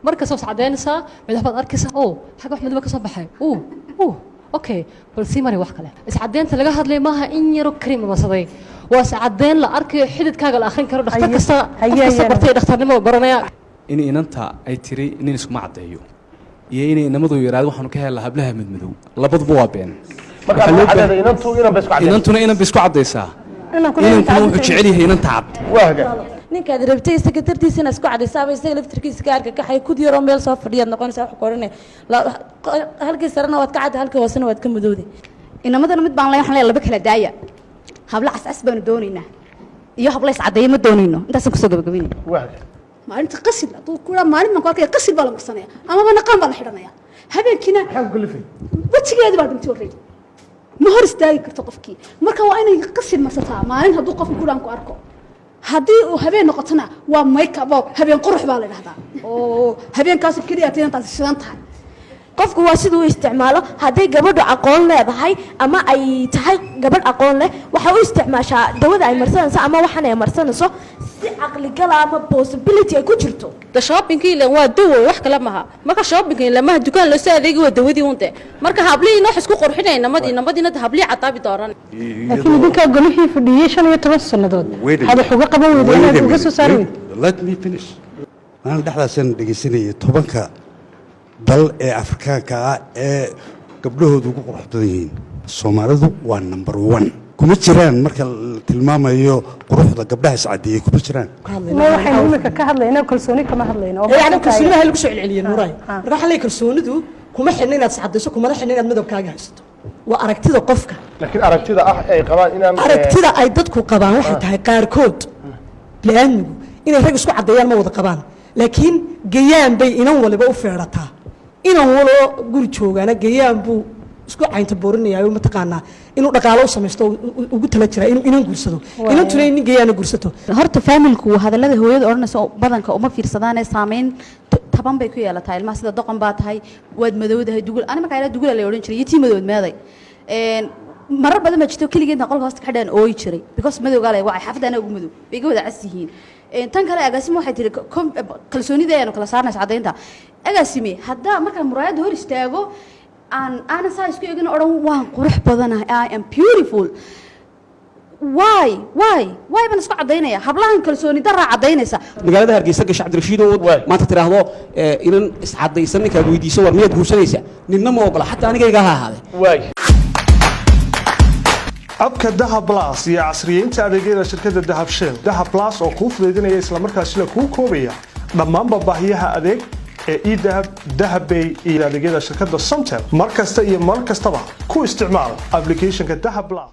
مركز صوص عدينسا مدحبad arkaysa oo xaq wax midba ka soo baxay okay bal si mari wax kale is cadeynta laga hadlay maaha in yaro cream masaday waa cadeyn la arkayo xididkaaga la akhrin karo dhakhtar kasta bartay dhakhtarnimo baranaya in inanta ay tiri in isku ma cadeeyo iyo in inamadu yiraahdo waxaan ka helaa hablaha midmadow labaduba waa been marka cadada inantuna inaan bisku cadeysaa inanku wuxuu jecel yahay inanta cad waaga ninkaad rabtay secretary-tiisana isku cadaysaaba isaga laftirkiisa ka arka kaxay ku diiro meel soo fadhiyaad noqonaysaa wax qorane halkii sarana waad ka cad halkii hoosena waad ka madowday inamadana mid baan leeyahay laba kala daaya habla casas baan doonaynaa iyo habla is cadeey ma doonayno intaas ku soo gabagabeynay waaga maalinta qasid aduu kula maalin ma qorkay qasid baa la marsanaya ama naqan baa la xidhanaya habeenkina xaq kulifay wajigeedu baa dhintay wareey ma hor istaagi karto qofkii marka waa inay qasid marsataa maalin hadduu qofku kudaan ku arko haddii uu habeen noqotona waa make-up habeen qurux baa la dhahdaa oo habeenkaas kaliya tiintaas shidan tahay qofku waa sidoo isticmaalo haday gabadhu aqoon leedahay ama ay tahay gabadh aqoon leh waxa uu isticmaashaa dawada ay marsanayso ama waxan ay marsanayso si aqli gal ama possibility ay ku jirto da shopping-kii waa dawo wax kala maha marka shopping-kii lama dukaan la soo adeegi waa dawadii unte marka habliin wax isku qurxinayna namadina habliin cataabi dooran laakiin idinka golihii fadhiyay 15 sanadood hada xuga qaban weeyay uga soo saaray let me finish aan dhaxdaasan dhageysanay tobanka dal ee Afrikaanka ah ee gabdhahoodu ugu qurux badan yihiin Soomaalidu waa number 1 kuma jiraan marka tilmaamayo quruxda gabdhaha iscadeeyay kuma jiraan ma waxaan imika ka hadlaynaa kalsooni kama hadlayno yani kalsoonidaha lagu soo celceliyay nuuray marka waxa la kalsoonidu kuma xidhna inaad iscadeyso kuma xidhna inaad midabkaaga haysato waa aragtida qofka laakiin aragtida ah ay qabaan inaan aragtida ay dadku qabaan waxay tahay qaarkood laanigu inay rag isku cadeeyaan ma wada qabaan laakiin gayaan bay inan waliba u feerataa inan walo guri joogaana gayaan buu isku caynta boorinayaayo ma taqaanaa inuu dhaqaalo u samaysto ugu tala jira inuu inan guursado inantuna in gayaana guursato horta familku hadallada hooyada oranayso badanka uma fiirsadaan ee saameyn taban bay ku yeelataa ilmaha sida doqon baa tahay waad madowdahay dugul ana markaa ila dugul la oran jiray yitii madood meeday marar badan ma jirto kaligeedna qolka hoosta ka xidhan ooy jiray because madowga leh waa xafdana ugu madow bay ga wada casyihiin tan kale agaasimo waxay tiri kalsoonideena kala saarnaysa cadeynta agaasime hadda marka muraayad hor istaago aan saa isku eegin oran waan qurux badanahay I am beautiful why baan isku cadeynaya hablahan kalsooni darra cadeynaysa magaalada Hargeysa gash Cabdirashiid oo maanta tiraahdo inan is cadeysan ninka weydiiso war miyaad guursanaysa ninna ma ogola hatta anigayga ha ahaade way abka Dahab Plus iyo casriyeynta adeegyada shirkadda Dahab Shell Dahab Plus oo ku fududeynaya isla markaasina ku koobaya dhammaan baahiyaha adeeg ee e-Dahab Dahab Bay iyo adeegyada shirkadda Somtel markasta iyo mar kastaba ku isticmaal application-ka Dahab Plus